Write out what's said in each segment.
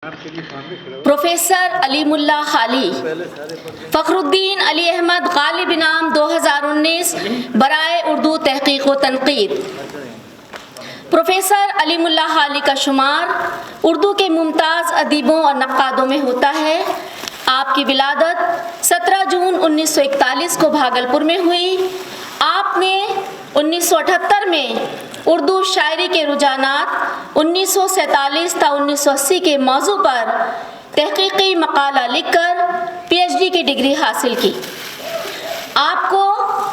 Professor अलीमुल्लाह खाली फ़खरुद्दीन अली अहमद गालिब इनाम 2019 बराए उर्दू तहक़ीक़ व तनक़ीद। प्रोफेसर अलीमुल्लाह खाली का शुमार उर्दू के मुमताज़ अदीबों और नक्कादों में होता है। आपकी विलादत 17 जून 1941 को भागलपुर में हुई। आपने 1978 में उर्दू शायरी के रुझानात 1947 ta 1980 के मौजू पर तहक़ीक़ी मक़ाला लिखकर PhD की डिग्री हासिल की। आपको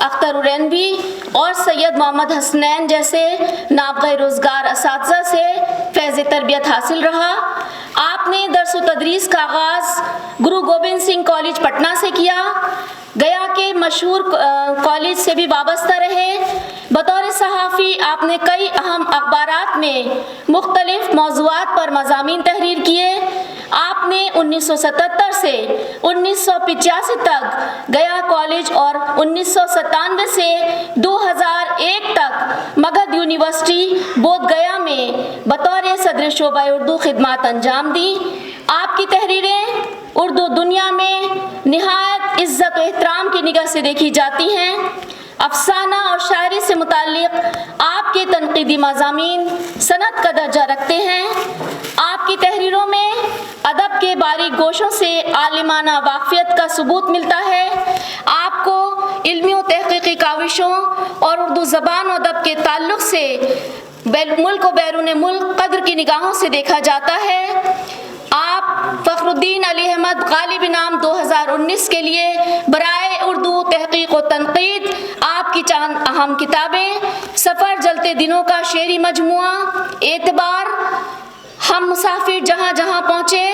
अख्तर उरैनवी और सैयद मोहम्मद हसनैन जैसे नाबग़े रोज़गार असातिज़ा से फैज़ तरबियत हासिल रहा। आपने दर्स व तदरीस का आगाज़ गुरु गोबिंद सिंह कॉलेज पटना से किया। गया के मशहूर कॉलेज से भी वाबस्ता रहे। बतौर सहाफ़ी आपने कई अहम अखबारात में मुख्तलिफ मौज़ूआत पर मज़ामीन तहरीर किए। आपने 1977 से 1985 तक गया कॉलेज और 1997 से 2001 तक मगध यूनिवर्सिटी बोध गया में बतौर सदर शोबा उर्दू खिदमत अंजाम दी। आपकी तहरीरें उर्दू दुनिया में निहायत इज़्ज़त व एहतराम की निगाह से देखी जाती हैं। अफसाना और शायरी से मुताल्लिक़ आपके तनक़ीदी मज़ामीन सनद का दर्जा रखते हैं। आपकी तहरीरों में अदब के बारीक गोशों से आलिमाना वाक़फ़ियत का सबूत मिलता है। आपको इल्मी व तहक़ीक़ी काविशों और उर्दू ज़बान और अदब के ताल्लुक़ से मुल्क व बैरून मुल्क क़द्र की निगाहों से देखा जाता है। आप फ़खरुद्दीन अली अहमद गालिब इनाम 2019 के लिए बराए उर्दू तहक़ीक़ व तनक़ीद आपकी चंद अहम किताबें सफ़र जलते दिनों का शेरी मजमुआ, एतबार, हम मुसाफिर जहाँ जहाँ पहुँचे,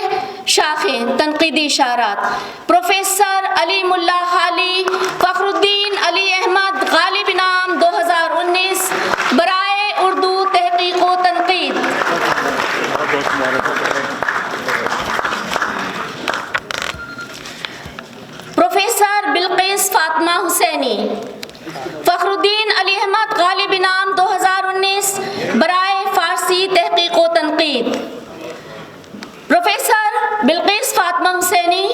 शाखें, तनक़ीदी इशारात। प्रोफेसर अलीमुल्लाह खाली फ़खरुद्दीन अली अहमद गालिब इनाम 2019 बराए उर्दू तहक़ीक़ व तनक़ीद। प्रोफेसर बिल्किस फातिमा हुसैनी फ़खरुद्दीन अली अहमद गालिब इनाम 2019 बराए फ़ारसी तहक़ीक़ व तनक़ीद। प्रोफेसर बिल्किस फातिमा हुसैनी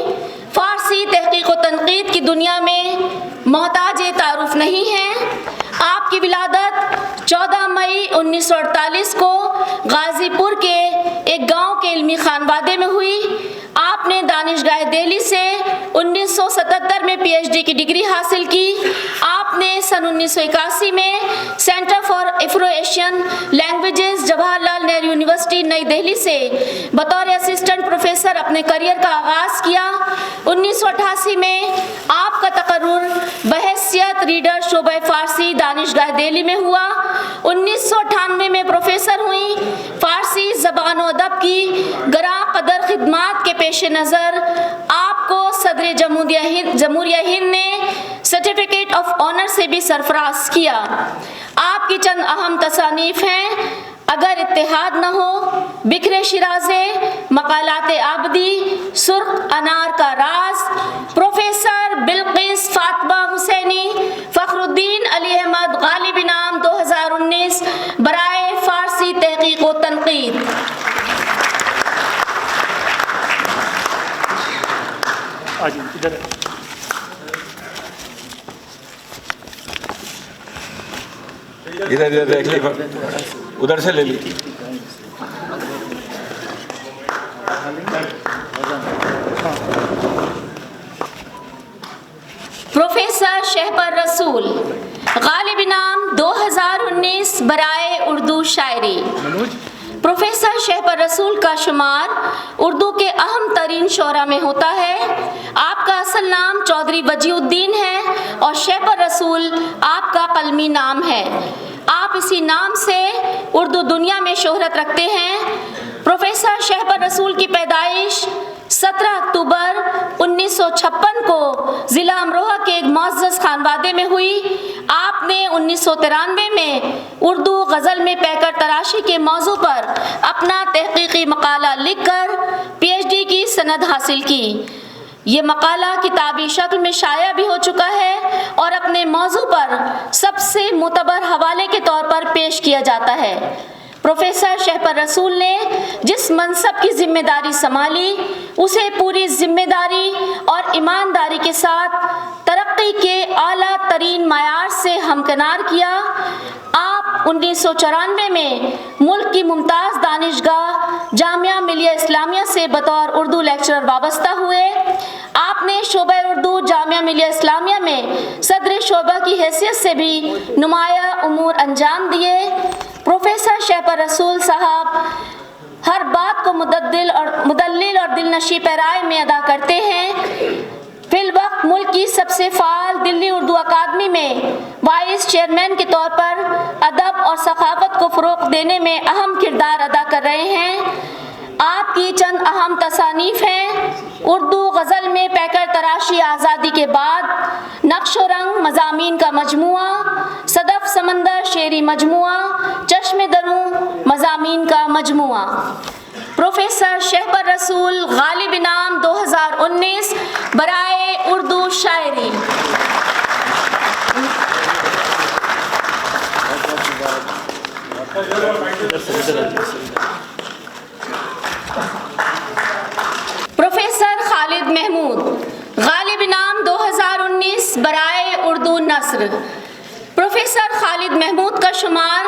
फ़ारसी तहक़ीक़ व तनक़ीद की दुनिया में मोहताज तारुफ़ नहीं हैं। आपकी विलादत 14 मई 1948 को गाज़ीपुर के एक गांव के इल्मी खानवादे में हुई। आपने दानिशगाह दिल्ली से 1977 में PhD की डिग्री हासिल की। आपने सन 1981 में centre for Afro Asian languages Jawaharlal Nehru university नई दिल्ली से बतौर असिस्टेंट प्रोफेसर अपने करियर का आगाज़ किया। 1988 में आपका तकर्रुर बहैसियत रीडर शोबा फ़ारसी दानिशगाह दिल्ली में हुआ। 1998 में प्रोफेसर हुई। फ़ारसी ज़बान व अदब की गरां कदर खिदमात के पेश नज़र आपको सदर जमहूरिया हिंद ने सर्टिफिकेट ऑफ ऑनर से भी सरफराज किया। आपकी चंद अहम तसानीफ़ हैं अगर इत्तेहाद न हो, बिखरे शिराज़े, मक़ालात आबदी, सुर्ख अनार का राज। प्रोफेसर बिल्किस फातिमा हुसैनी फ़खरुद्दीन अली अहमद गालिब इनाम 2019 बराए फ़ारसी तहक़ीक़ व तनक़ीद। इधर इधर देख ली, उधर से ले ली। प्रोफेसर शहबर रसूल गालिब इनाम 2019 बराए उर्दू शायरी। प्रोफेसर शहबर रसूल का शुमार उर्दू के अहम तरीन शोरा में होता है। आपका असल नाम चौधरी वजीउद्दीन है और शहबर रसूल आपका कलमी नाम है। आप इसी नाम से उर्दू दुनिया में शोहरत रखते हैं। प्रोफेसर शहबर रसूल की पैदाइश 17 अक्टूबर 1956 को ज़िला अमरोहा के एक मुअज़्ज़ज़ खानवादे में हुई। आपने 1993 में उर्दू गज़ल में पैकर तराशी के मौजू पर अपना तहक़ीक़ी मक़ाला लिखकर PhD की सनद हासिल की। ये मक़ाला किताबी शक्ल में शाया भी हो चुका है और अपने मौजू पर सबसे मुतबर हवाले के तौर पर पेश किया जाता है। प्रोफेसर शहपर रसूल ने जिस मनसब की जिम्मेदारी संभाली उसे पूरी जिम्मेदारी और ईमानदारी के साथ तरक्की के आला तरीन मायार से हमकिनार किया। आप 1994 में मुल्क की मुमताज़ दानिशगाह जामिया मिलिया इस्लामिया से बतौर उर्दू लेक्चरर वाबस्ता हुए। आपने शोबा उर्दू जामिया मिलिया इस्लामिया में सदर शोबा की हैसियत से भी नुमाया उमूर अंजाम दिए। प्रोफेसर शहपर रसूल साहब हर बात को मुदल्लिल और दिलनशी पैराए में अदा करते हैं। फिल वक्त मुल्क की सबसे फाल दिल्ली उर्दू अकादमी में वाइस चेयरमैन के तौर पर अदब और सखावत को फ़रोग़ देने में अहम किरदार अदा कर रहे हैं। आपकी चंद अहम तसानीफ हैं: उर्दू गज़ल में पैकर तराशी आज़ादी के बाद, नक्श व रंग मज़ामीन का मजमुआ, सदफ समंदर शेरी मजमुआ, चश्मे दरूं मज़ामीन का मजमुआ। प्रोफेसर शहपर रसूल गालिब इनाम 2019 बराए उर्दू शायरी। प्रोफेसर खालिद महमूद गालिब इनाम 2019 बराए उर्दू नस्र। प्रोफेसर खालिद महमूद का शुमार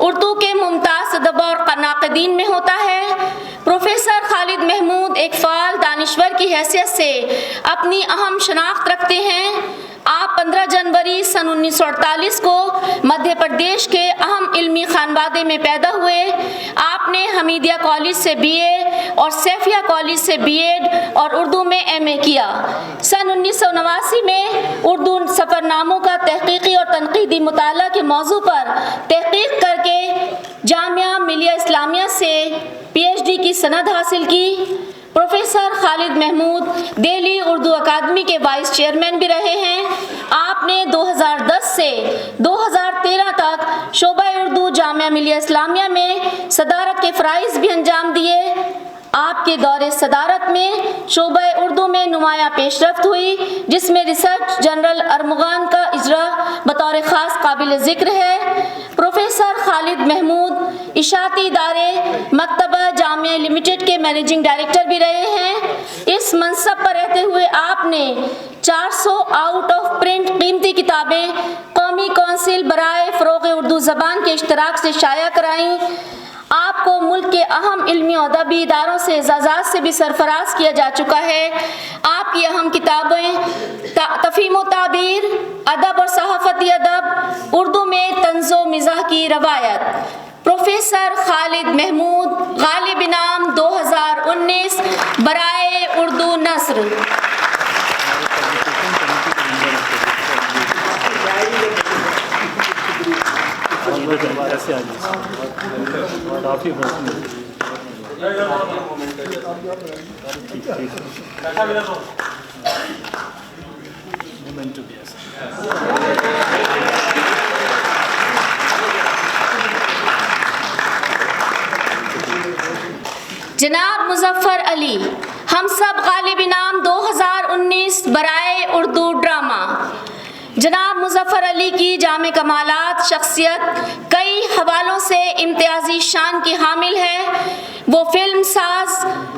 उर्दू के मुमताज़ अदबा और नाक़दीन में होता है। प्रोफेसर खालिद महमूद एक फ़ाल दानिश्वर की हैसियत से अपनी अहम शनाख्त रखते हैं। आप 15 जनवरी सन 1948 को मध्य प्रदेश के अहम इल्मी खानवादे में पैदा हुए। आपने हमीदिया कॉलेज से BA और सैफिया कॉलेज से BEd और उर्दू में MA किया। सन 1989 में उर्दू सफ़रनामों का तहक़ीक़ी और तनक़ीदी मुताला के मौजू पर तहक़ीक़ करके जामिया मिलिया इस्लामिया से PhD की सनद हासिल की। प्रोफेसर खालिद महमूद दिल्ली उर्दू अकादमी के वाइस चेयरमैन भी रहे हैं। आपने 2010 से 2013 तक शोबा उर्दू जामिया मिलिया इस्लामिया में सदारत के फ़राइज़ भी अंजाम दिए। आपके दौरे सदारत में शोबा उर्दू में नुमाया पेशरफ्त हुई, जिसमें रिसर्च जनरल अरमुगान का इजरा बतौर ख़ास काबिल ज़िक्र है। प्रोफेसर खालिद महमूद इशाती इदारे मकतबा जामिया लिमिटेड के मैनेजिंग डायरेक्टर भी रहे हैं। इस मनसब पर रहते हुए आपने 400 आउट ऑफ प्रिंट कीमती किताबें कौमी कौंसिल बराए फ़रोग़ उर्दू ज़बान के इश्तराक से शाया कराईं। आपको मुल्क के अहम इल्मी और अदबी इदारों से एजाज़ात से भी सरफराज किया जा चुका है। आपकी अहम किताबें तफ़हीम व ताबीर, अदब और सहाफ़ती अदब, उर्दू में तंज़ो मिज़ाह की रवायत। प्रोफेसर खालिद महमूद गालिब इनाम 2019 बराए उर्दू नस्र। जनाब मुजफ्फर अली हम सब गालिब इनाम 2019 बराए उर्दू ड्रामा। जनाब मुजफ्फर अली की जामे कमालात शख्सियत कई हवालों से इम्तियाजी शान की हामिल है। वो फिल्म साज,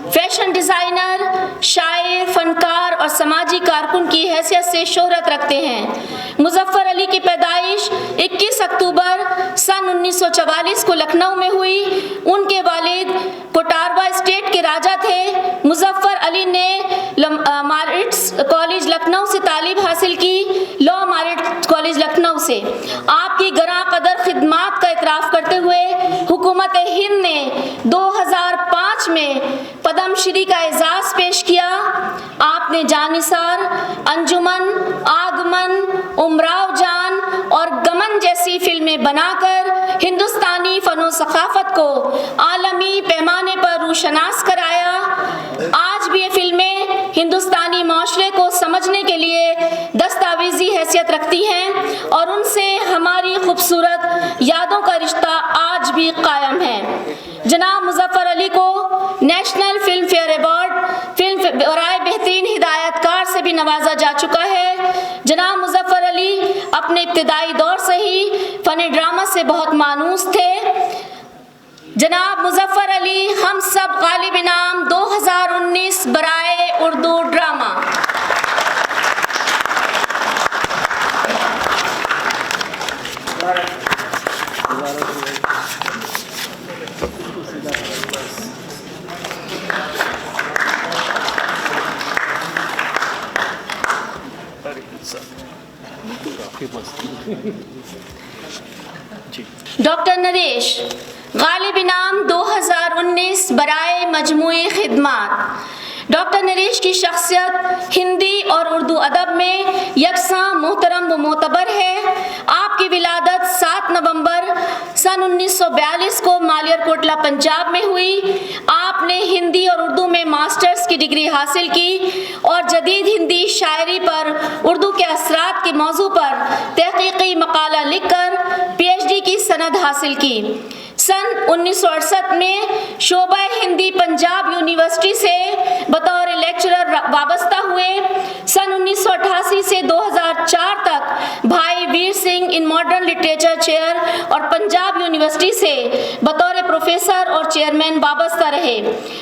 फैशन डिज़ाइनर, शायर, फनकार और समाजी कारकुन की हैसियत से शोहरत रखते हैं। मुजफ्फर अली की पैदाइश 21 अक्टूबर सन 1944 को लखनऊ में हुई। उनके वालिद कोटारवा स्टेट के राजा थे। मुजफ्फर अली ने मारिट्स कॉलेज लखनऊ से तालीम हासिल की, लॉ मारिट्स कॉलेज लखनऊ से। आपकी गरां कदर खिदमात का इतराफ़ करते हुए हुकूमत हिंद ने 2005 में पद्म श्री का एजाज़ पेश किया। आपने जानिसार, अंजुमन, आगमन, उमराव जान और गमन जैसी फिल्में बनाकर हिंदुस्तानी फ़नो सक़ाफ़त को आलमी पैमाने पर रूशनास कराया। आज भी ये फिल्में हिंदुस्तानी माशरे को समझने के लिए दस्तावेज़ी हैसियत रखती हैं और उनसे हमारी खूबसूरत यादों का रिश्ता आज भी कायम है। जनाब मुजफ्फर अली को national Filmfare award film बराए बेहतरीन हिदायतकार से भी नवाजा जा चुका है। जनाब मुजफ्फर अली अपने इब्तिदाई दौर से ही फ़न ड्रामा से बहुत मानूस थे। जनाब मुजफ्फर अली हम सब गालिब इनाम 2019 बराए उर्दू ड्रामा। डॉक्टर नरेश गालिब इनाम 2019 बराए मजमूई खिदमत। डॉक्टर नरेश की शख्सियत हिंदी और उर्दू अदब में यकसां मोहतरम व मोतबर है। आपकी विलादत 7 नवंबर सन 1942 को मालियर कोटला पंजाब में हुई। आपने हिंदी और उर्दू में मास्टर्स की डिग्री हासिल की और जदीद हिंदी शायरी पर उर्दू के असरात के मौजू पर तहकीकी मकाला लिखकर PhD की सनद हासिल की। सन 1968 में शोबा हिंदी पंजाब यूनिवर्सिटी से बतौर लेक्चरर वाबस्ता हुए। सन 1988 से 2004 तक Bhai Vir Singh in modern literature chair और पंजाब यूनिवर्सिटी से बतौर प्रोफेसर और चेयरमैन वाबस्ता रहे।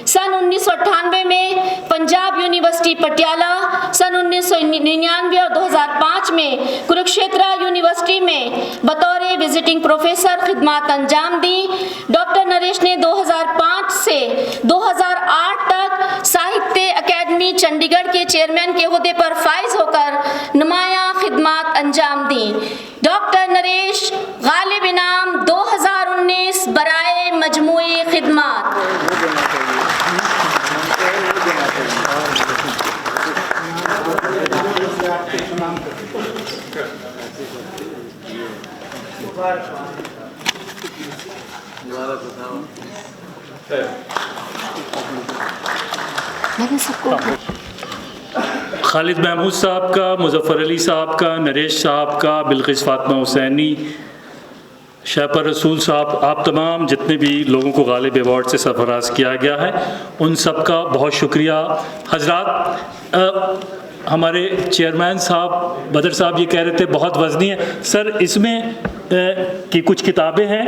सन 1998 में पंजाब यूनिवर्सिटी पटियाला, सन 1999 और 2005 में कुरुक्षेत्र यूनिवर्सिटी में बतौर विजिटिंग प्रोफेसर खिदमत अंजाम दी। डॉक्टर नरेश ने 2005 से 2008 तक साहित्य अकेडमी चंडीगढ़ के चेयरमैन के ओहदे पर फाइज होकर नुमाया खिदमत अंजाम दी। डॉक्टर नरेश गालिब इनाम 2019 बराए मजमूई खिदमत। खालिद महमूद साहब का, मुजफ्फर अली साहब का, नरेश साहब का, बिल्किस फातिमा हुसैनी, शहपर रसूल साहब, आप तमाम जितने भी लोगों को गालिब अवार्ड से सरफराज किया गया है उन सब का बहुत शुक्रिया। हजरात, हमारे चेयरमैन साहब बदर साहब ये कह रहे थे बहुत वज़नी है। सर इसमें की कुछ किताबें हैं,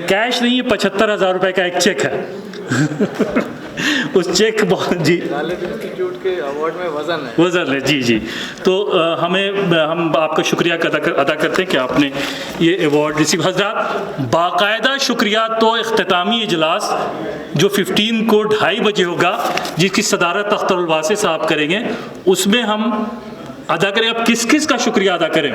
कैश नहीं है, 75,000 रुपये का एक चेक है उस चेक बहुत जी गालिब इंस्टीट्यूट के अवार्ड में वज़न है जी। तो हम आपका शुक्रिया अदा करते हैं कि आपने ये अवार्ड रिसीव। हज़रात, बाकायदा शुक्रिया तो इख्तितामी इजलास जो 15 को 2:30 बजे होगा, जिसकी सदारत अख्तर उल वासी साहब करेंगे, उसमें हम अदा करें। अब किस किस का शुक्रिया अदा करें,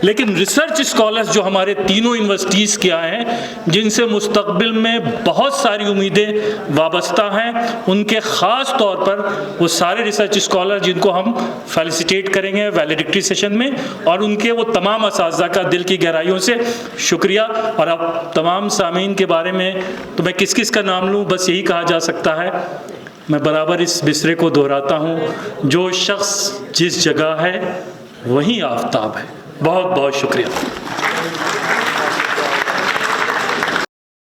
लेकिन रिसर्च स्कॉलर्स जो हमारे तीनों यूनिवर्सिटीज़ के आए हैं, जिनसे मुस्तकबिल में बहुत सारी उम्मीदें वाबस्ता हैं, उनके ख़ास तौर पर वो सारे रिसर्च स्कॉलर जिनको हम फेलिसिटेट करेंगे वैलेडिक्टरी सेशन में, और उनके वो तमाम असातिज़ा का दिल की गहराइयों से शुक्रिया। और अब तमाम सामीन के बारे में तो मैं किस किस का नाम लूँ, बस यही कहा जा सकता है, मैं बराबर इस बिसरे को दोहराता हूँ, जो शख्स जिस जगह है वहीं आफताब है। बहुत बहुत शुक्रिया।